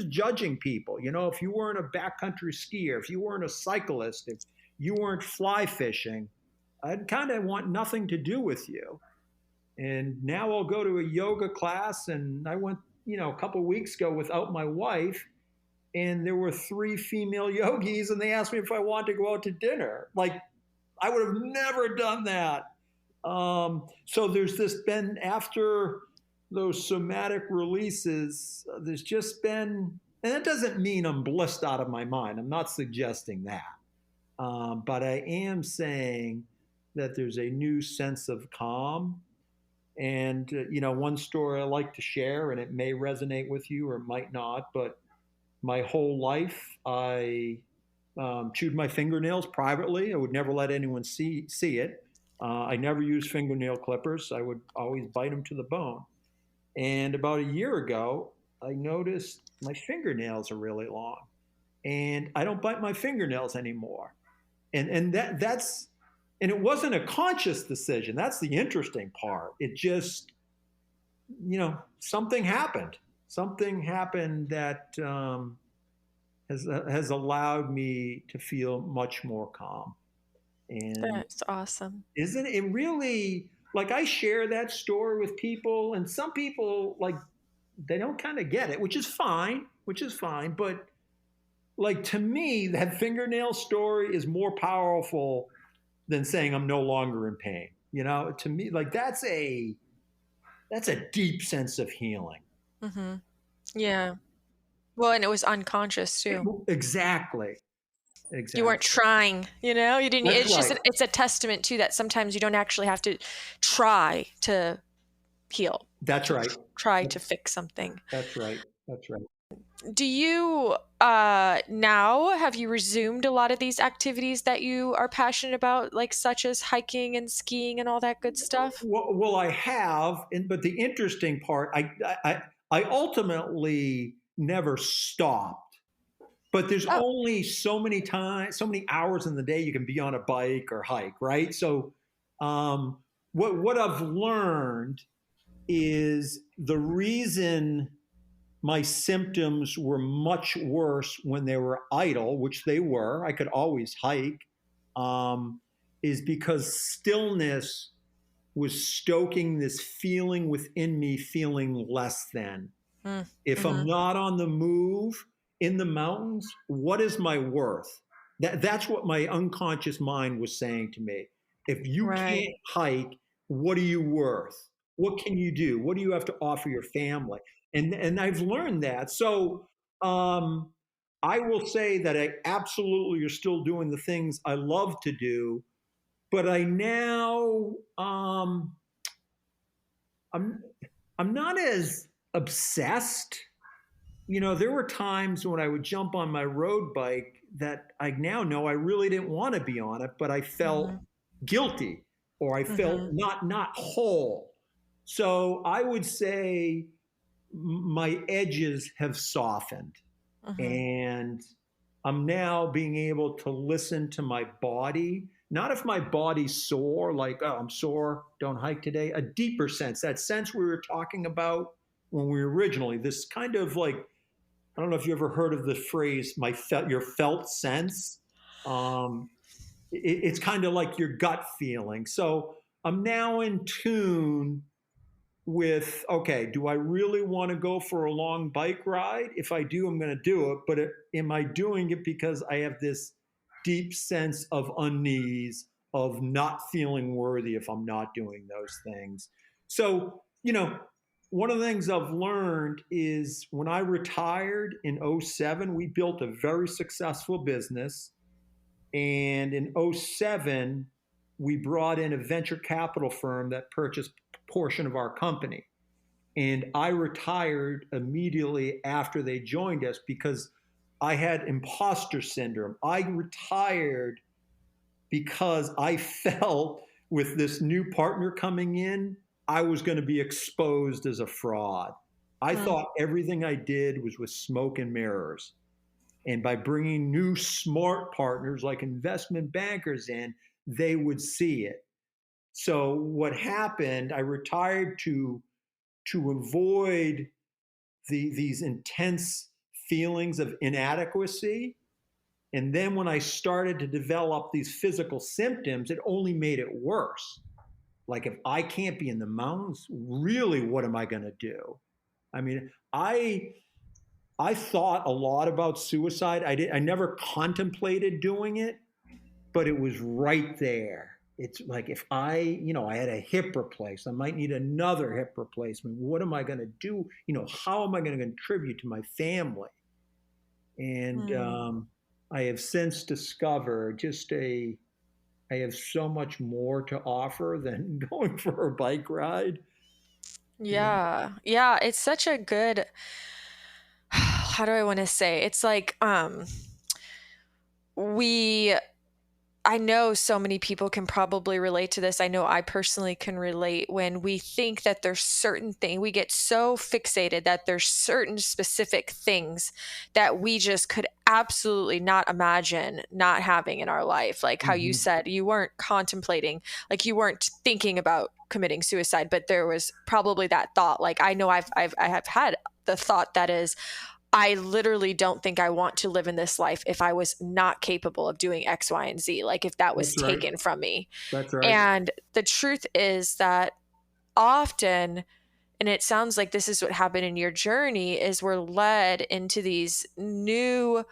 judging people. If you weren't a backcountry skier, if you weren't a cyclist, if you weren't fly fishing, I'd kind of want nothing to do with you. And now I'll go to a yoga class, and I went, a couple of weeks ago without my wife, and there were three female yogis, and they asked me if I wanted to go out to dinner. Like, I would have never done that. So there's this been, after those somatic releases, there's just been, and that doesn't mean I'm blissed out of my mind. I'm not suggesting that. But I am saying that there's a new sense of calm. And, one story I like to share, and it may resonate with you or it might not, but my whole life, I chewed my fingernails privately. I would never let anyone see it. I never used fingernail clippers. I would always bite them to the bone. And about a year ago, I noticed my fingernails are really long, and I don't bite my fingernails anymore. And it wasn't a conscious decision. That's the interesting part. It just, something happened. Something happened that has allowed me to feel much more calm. And That's awesome. isn't it really, like, I share that story with people, and some people, like, they don't kind of get it, which is fine. But, like, to me, that fingernail story is more powerful than saying I'm no longer in pain. To me, like, that's a deep sense of healing. Mm-hmm. Yeah. Well, and it was unconscious too. Exactly. You weren't trying, you didn't, That's it's just, right. it's a testament to that. Sometimes you don't actually have to try to heal. That's right. Try to fix something. That's right. That's right. Do you, now have you resumed a lot of these activities that you are passionate about, like such as hiking and skiing and all that good stuff? Well, I have, but the interesting part, I ultimately never stopped. But there's Oh, only so many times, so many hours in the day you can be on a bike or hike, right? So, what I've learned is the reason my symptoms were much worse when they were idle, which they were. I could always hike, is because stillness was stoking this feeling within me, feeling less than. If I'm mm-hmm. not on the move in the mountains, what is my worth? That's what my unconscious mind was saying to me. If you Right. can't hike, what are you worth? What can you do? What do you have to offer your family? And I've learned that. So I will say that I absolutely are still doing the things I love to do, but I now I'm I'm not as obsessed. There were times when I would jump on my road bike that I now know I really didn't want to be on it, but I felt Mm-hmm. guilty, or I felt Mm-hmm. not whole. So I would say my edges have softened, Mm-hmm. and I'm now being able to listen to my body. Not if my body's sore, like, oh, I'm sore, don't hike today. A deeper sense, that sense we were talking about when we were originally, this kind of, like, I don't know if you ever heard of the phrase your felt sense. Um, it's kind of like your gut feeling. So I'm now in tune with, okay, do I really want to go for a long bike ride? If I do, I'm going to do it. But am I doing it because I have this deep sense of unease, of not feeling worthy if I'm not doing those things? So, one of the things I've learned is when I retired in '07, we built a very successful business. And in '07, we brought in a venture capital firm that purchased a portion of our company. And I retired immediately after they joined us because I had imposter syndrome. I retired because I felt with this new partner coming in, I was going to be exposed as a fraud. I Mm. thought everything I did was with smoke and mirrors. And by bringing new smart partners like investment bankers in, they would see it. So what happened, I retired to avoid these intense feelings of inadequacy. And then when I started to develop these physical symptoms, it only made it worse. Like if I can't be in the mountains, really, what am I going to do? I mean, I thought a lot about suicide. I never contemplated doing it, but it was right there. It's like if I had a hip replaced, I might need another hip replacement. What am I going to do? How am I going to contribute to my family? And Mm. I have since discovered I have so much more to offer than going for a bike ride. Yeah. Yeah, it's such a good how do I want to say? It's like we I know so many people can probably relate to this. I know I personally can relate when we think that there's certain thing we get so fixated that there's certain specific things that we just could absolutely not imagine not having in our life. Like how you Mm-hmm. said you weren't contemplating, like you weren't thinking about committing suicide, but there was probably that thought. Like I know I have had the thought that is I literally don't think I want to live in this life if I was not capable of doing X, Y, and Z, like if that was That's right. taken from me. That's right. And the truth is that often, and it sounds like this is what happened in your journey, is we're led into these new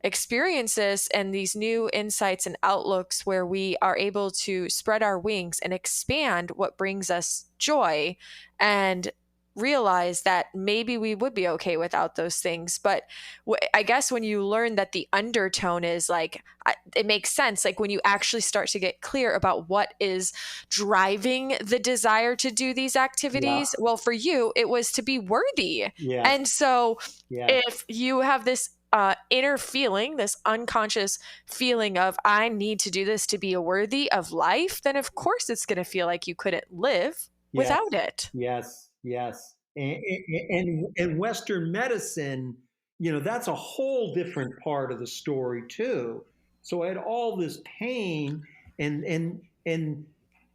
experiences and these new insights and outlooks where we are able to spread our wings and expand what brings us joy and realize that maybe we would be okay without those things. But I guess when you learn that the undertone is like, it makes sense. Like when you actually start to get clear about what is driving the desire to do these Yeah. activities. Well, for you, it was to be worthy. Yes. And so Yes. if you have this inner feeling, this unconscious feeling of, I need to do this to be worthy of life, then of course it's going to feel like you couldn't live Yes. without it. Yes. Yes. And Western medicine, that's a whole different part of the story too. So I had all this pain and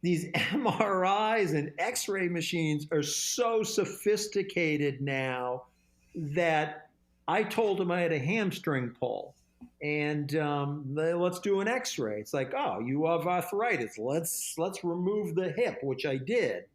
these MRIs and X-ray machines are so sophisticated now that I told him I had a hamstring pull. And let's do an X-ray. It's like, oh, you have arthritis. Let's remove the hip, which I did.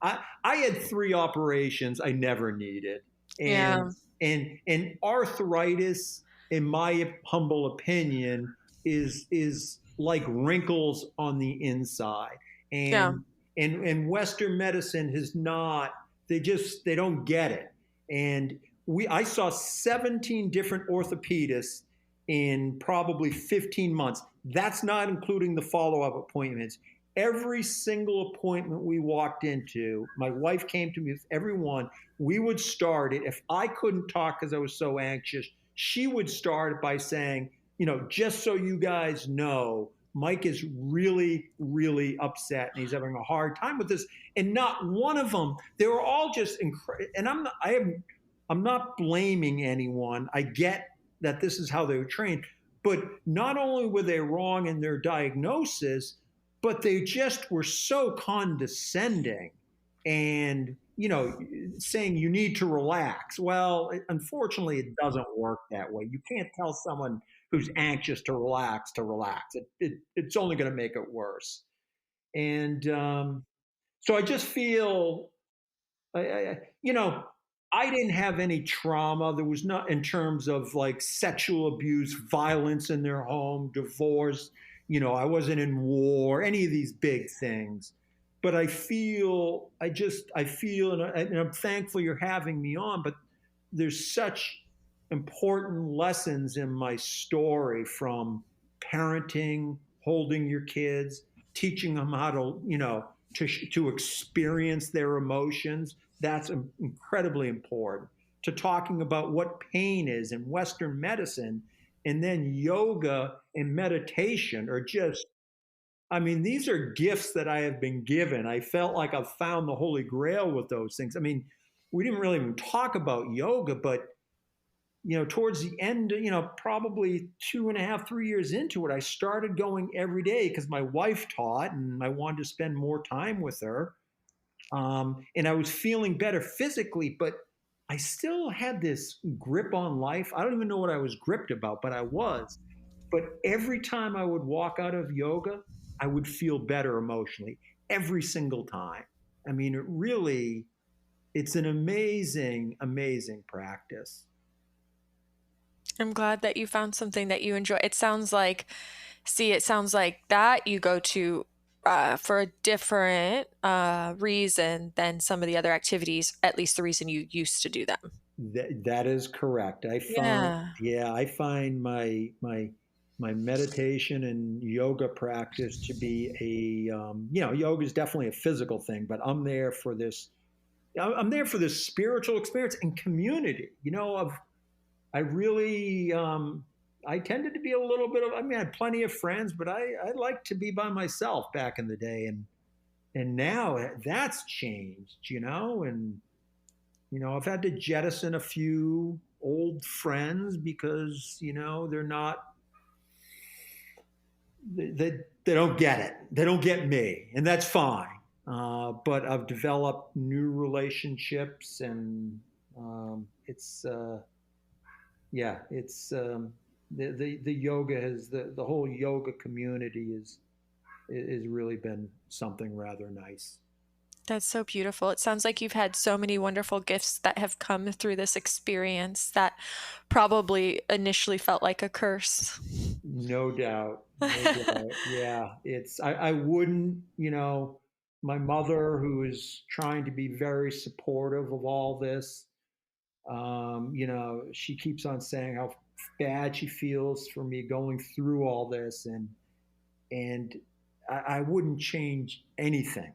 I had 3 operations I never needed, Yeah. and arthritis, in my humble opinion, is like wrinkles on the inside, Yeah. and Western medicine has not. They don't get it, and I saw 17 different orthopedists in probably 15 months. That's not including the follow-up appointments. Every single appointment we walked into, my wife came to me with every one. We would start it. If I couldn't talk because I was so anxious, she would start it by saying, just so you guys know, Mike is really, really upset and he's having a hard time with this. And not one of them, they were all just incredible. And I'm not blaming anyone. I get that this is how they were trained, but not only were they wrong in their diagnosis, but they just were so condescending and saying you need to relax. Well, unfortunately it doesn't work that way. You can't tell someone who's anxious to relax. It's only going to make it worse. And so I just feel I didn't have any trauma. There was not in terms of like sexual abuse, violence in their home, divorce. I wasn't in war, any of these big things. but I feel, and I'm thankful you're having me on, but there's such important lessons in my story, from parenting, holding your kids, teaching them how to, to experience their emotions. That's incredibly important. To talking about what pain is in Western medicine, and then yoga and meditation are just, I mean, these are gifts that I have been given. I felt like I've found the Holy Grail with those things. I mean, we didn't really even talk about yoga, but towards the end, probably 2.5, 3 years into it, I started going every day because my wife taught and I wanted to spend more time with her. And I was feeling better physically, but I still had this grip on life. I don't even know what I was gripped about, but I was. But every time I would walk out of yoga, I would feel better emotionally every single time. I mean, it's an amazing, amazing practice. I'm glad that you found something that you enjoy. It sounds like that you go to for a different reason than some of the other activities, at least the reason you used to do them. That is correct. Yeah. I find my meditation and yoga practice to be yoga is definitely a physical thing, but I'm there for this spiritual experience and community. I really, I tended to be a little bit of, I mean, I had plenty of friends, but I liked to be by myself back in the day. And now that's changed, and, I've had to jettison a few old friends because, they're not, they don't get it. They don't get me, and that's fine. But I've developed new relationships, and it's, yeah, it's the yoga has the whole yoga community is really been something rather nice. That's so beautiful. It sounds like you've had so many wonderful gifts that have come through this experience that probably initially felt like a curse. No doubt, no doubt. Yeah, I wouldn't, my mother, who is trying to be very supportive of all this, she keeps on saying how bad she feels for me going through all this, and I wouldn't change anything,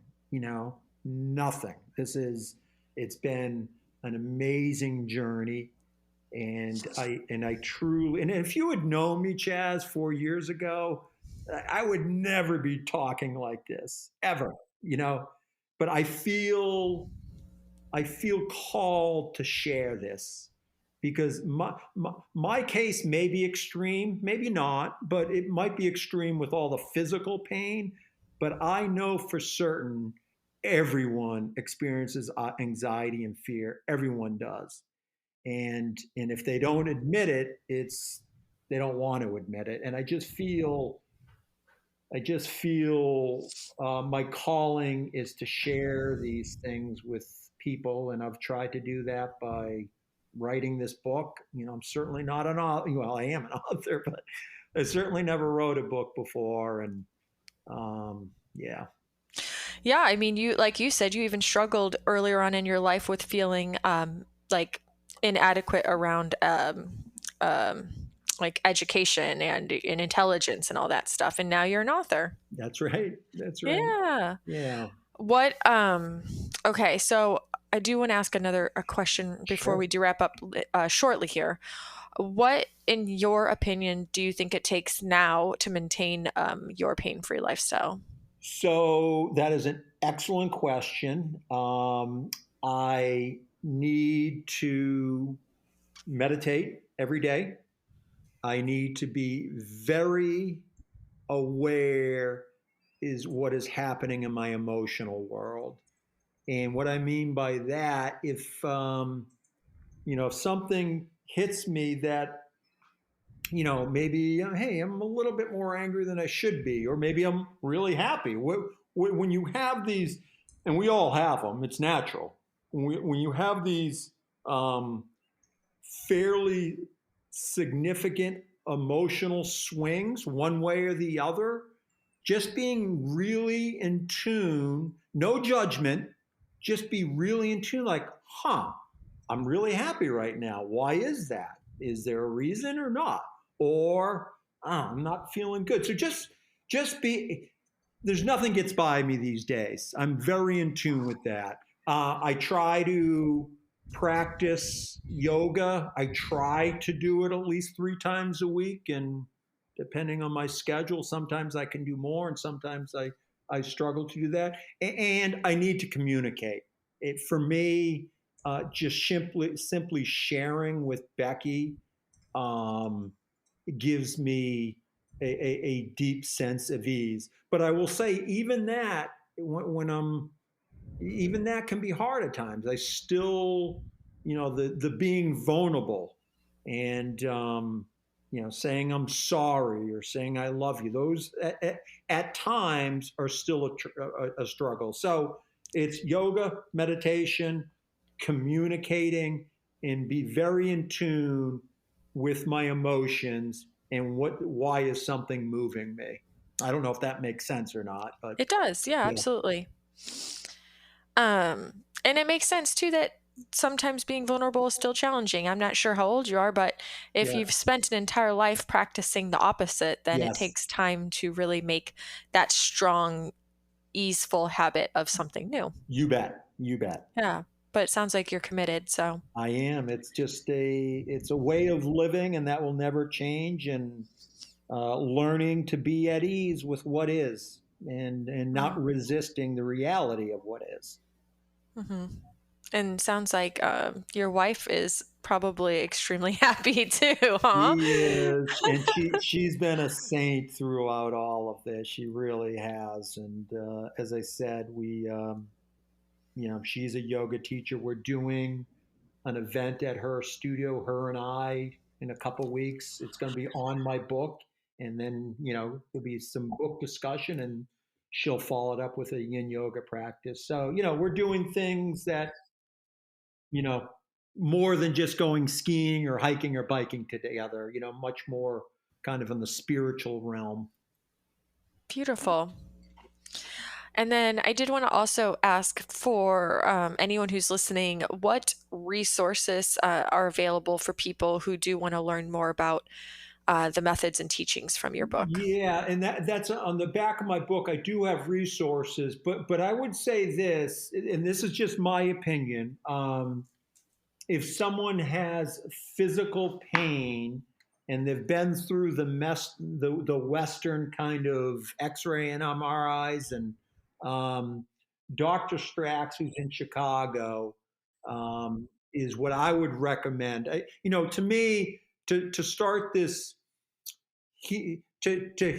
nothing. It's been an amazing journey, and I truly, and if you had known me, Chaz, 4 years ago, I would never be talking like this ever, But I feel called to share this because my case may be extreme, maybe not, but it might be extreme with all the physical pain. But I know for certain everyone experiences anxiety and fear. Everyone does. And if they don't admit it, they don't want to admit it. And I just feel my calling is to share these things with people, and I've tried to do that by writing this book. I'm certainly not an author. Well, I am an author, but I certainly never wrote a book before, and yeah. Yeah, I mean, like you said, you even struggled earlier on in your life with feeling like inadequate around um, like education and intelligence and all that stuff, and now you're an author. That's right. That's right. Yeah. Yeah. What okay, so I do want to ask a question before Sure. we do wrap up shortly here. What, in your opinion, do you think it takes now to maintain your pain-free lifestyle? So that is an excellent question. I need to meditate every day. I need to be very aware is what is happening in my emotional world. And what I mean by that, if something hits me that, maybe, hey, I'm a little bit more angry than I should be, or maybe I'm really happy. When you have these, and we all have them, it's natural. When you have these um, fairly significant emotional swings one way or the other, just being really in tune, no judgment, just be really in tune, like, I'm really happy right now. Why is that? Is there a reason or not? Or I'm not feeling good. So just be. There's nothing gets by me these days. I'm very in tune with that. I try to practice yoga. I try to do it at least 3 times a week, and depending on my schedule, sometimes I can do more, and sometimes I struggle to do that. And I need to communicate. For me, just simply sharing with Becky um, gives me a deep sense of ease. But I will say, even that, when I'm even that can be hard at times. I still, the being vulnerable and saying I'm sorry or saying I love you. Those at times are still a struggle. So it's yoga, meditation, communicating, and be very in tune with my emotions and why is something moving me. I don't know if that makes sense or not, but It does. Yeah, yeah, absolutely. And it makes sense too that sometimes being vulnerable is still challenging. I'm not sure how old you are, but if yeah, you've spent an entire life practicing the opposite, then it yes. takes time to really make that strong, easeful habit of something new. You bet. You bet. Yeah. But it sounds like you're committed. So, I am. It's a way of living, and that will never change. And learning to be at ease with what is, and not resisting the reality of what is. mm-hmm. And sounds like your wife is probably extremely happy too, huh? She is, and she's been a saint throughout all of this. She really has. And as I said, she's a yoga teacher. We're doing an event at her studio, her and I, in a couple weeks. It's going to be on my book, and then there'll be some book discussion, and she'll follow it up with a yin yoga practice. So we're doing things that you know more than just going skiing or hiking or biking together. Much more kind of in the spiritual realm. Beautiful. And then I did want to also ask for anyone who's listening, what resources are available for people who do want to learn more about the methods and teachings from your book? Yeah, and that's on the back of my book. I do have resources, but I would say this, and this is just my opinion. If someone has physical pain and they've been through the Western kind of X-ray and MRIs, and um, Dr. Strax, who's in Chicago, is what I would recommend. To me, to start this, to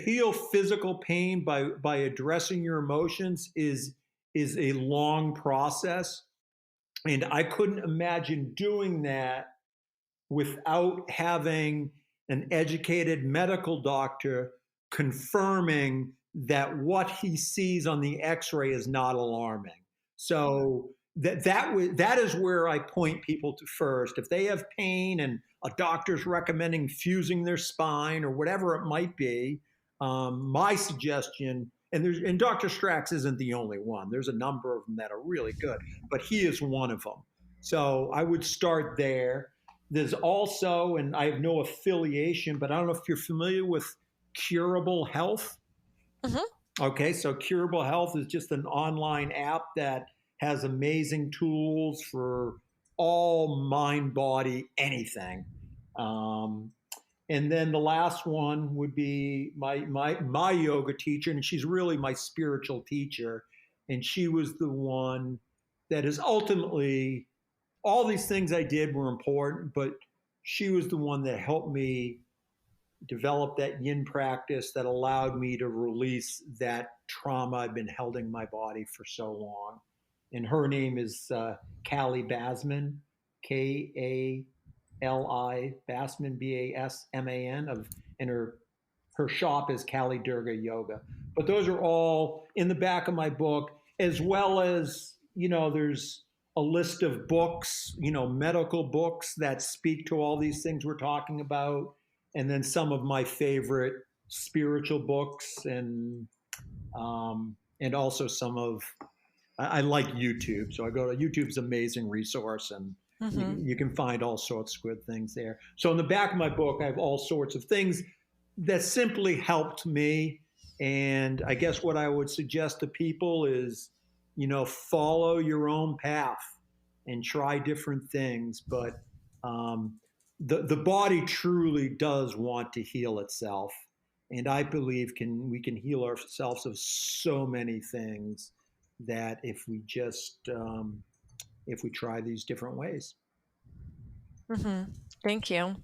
heal physical pain by addressing your emotions is a long process, and I couldn't imagine doing that without having an educated medical doctor confirming that what he sees on the x-ray is not alarming. So that is where I point people to first. If they have pain and a doctor's recommending fusing their spine or whatever it might be, my suggestion, and Dr. Strax isn't the only one. There's a number of them that are really good, but he is one of them. So I would start there. There's also, and I have no affiliation, but I don't know if you're familiar with Curable Health. Mm-hmm. Okay, so Curable Health is just an online app that has amazing tools for all mind, body, anything. Um, and then the last one would be my yoga teacher, and she's really my spiritual teacher. And she was the one that is ultimately, all these things I did were important, but she was the one that helped me develop that yin practice that allowed me to release that trauma I've been holding in my body for so long. And her name is Callie Basman, Kali Basman, Basman of, and her shop is Kali Durga Yoga. But those are all in the back of my book, as well as there's a list of books, medical books that speak to all these things we're talking about, and then some of my favorite spiritual books. And And also I like YouTube. So I go to YouTube's an amazing resource, and Mm-hmm. you can find all sorts of good things there. So in the back of my book, I have all sorts of things that simply helped me. And I guess what I would suggest to people is, follow your own path and try different things. But um, the body truly does want to heal itself, and I believe we can heal ourselves of so many things that if we try these different ways. Mm-hmm. Thank you.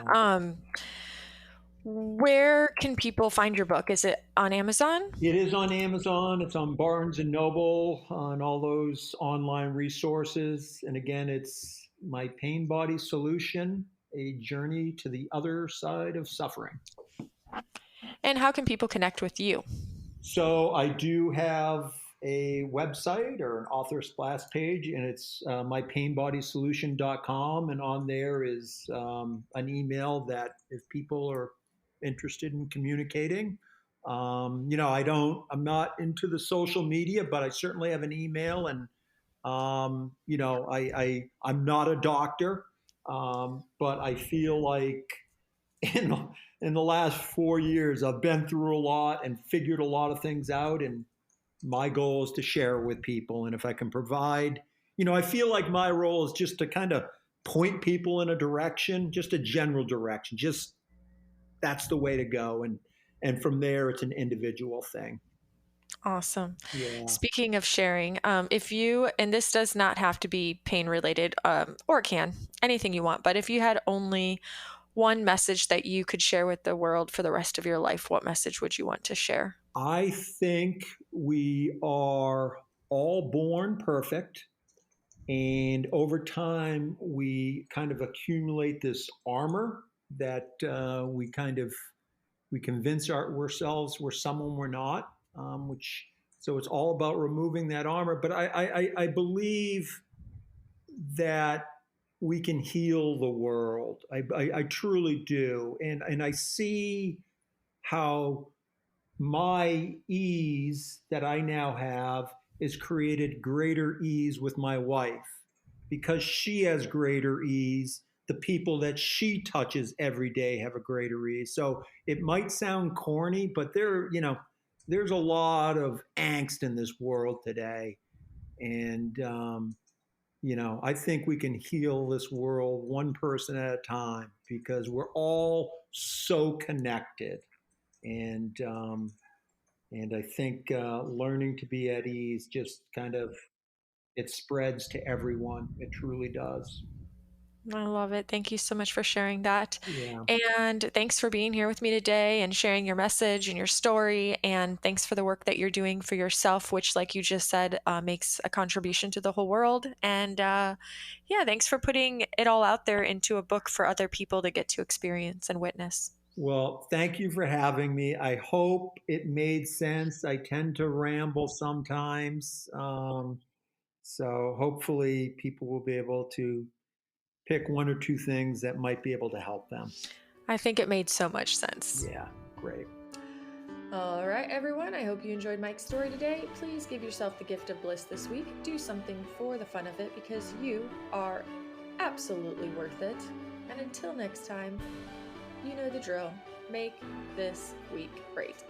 Yeah. Um, where can people find your book? Is it on Amazon? It is on Amazon. It's on Barnes and Noble, on all those online resources. And again, it's My Pain Body Solution: A Journey to the Other Side of Suffering. And how can people connect with you? So I do have a website or an author splash page, and it's mypainbodysolution.com. And on there is an email that if people are interested in communicating, I'm not into the social media, but I certainly have an email. And, I'm not a doctor, but I feel like in the, in the last 4 years, I've been through a lot and figured a lot of things out. And my goal is to share with people. And if I can provide, I feel like my role is just to kind of point people in a direction, just a general direction. Just that's the way to go. And from there, it's an individual thing. Awesome. Yeah. Speaking of sharing, if you, and this does not have to be pain related, or it can, anything you want, but if you had only one message that you could share with the world for the rest of your life, what message would you want to share? I think we are all born perfect. And over time, we kind of accumulate this armor that we convince ourselves we're someone we're not. Which so it's all about removing that armor. But I believe that we can heal the world. I truly do, and I see how my ease that I now have is created greater ease with my wife because she has greater ease. The people that she touches every day have a greater ease. So it might sound corny, but there's a lot of angst in this world today. And, I think we can heal this world one person at a time because we're all so connected. And, um, and I think learning to be at ease just kind of it spreads to everyone. It truly does. I love it. Thank you so much for sharing that. Yeah. And thanks for being here with me today and sharing your message and your story. And thanks for the work that you're doing for yourself, which, like you just said, makes a contribution to the whole world. And yeah, thanks for putting it all out there into a book for other people to get to experience and witness. Well, thank you for having me. I hope it made sense. I tend to ramble sometimes. So hopefully people will be able to pick one or two things that might be able to help them. I think it made so much sense. Yeah, great. All right, everyone. I hope you enjoyed Mike's story today. Please give yourself the gift of bliss this week. Do something for the fun of it because you are absolutely worth it. And until next time, you know the drill. Make this week great.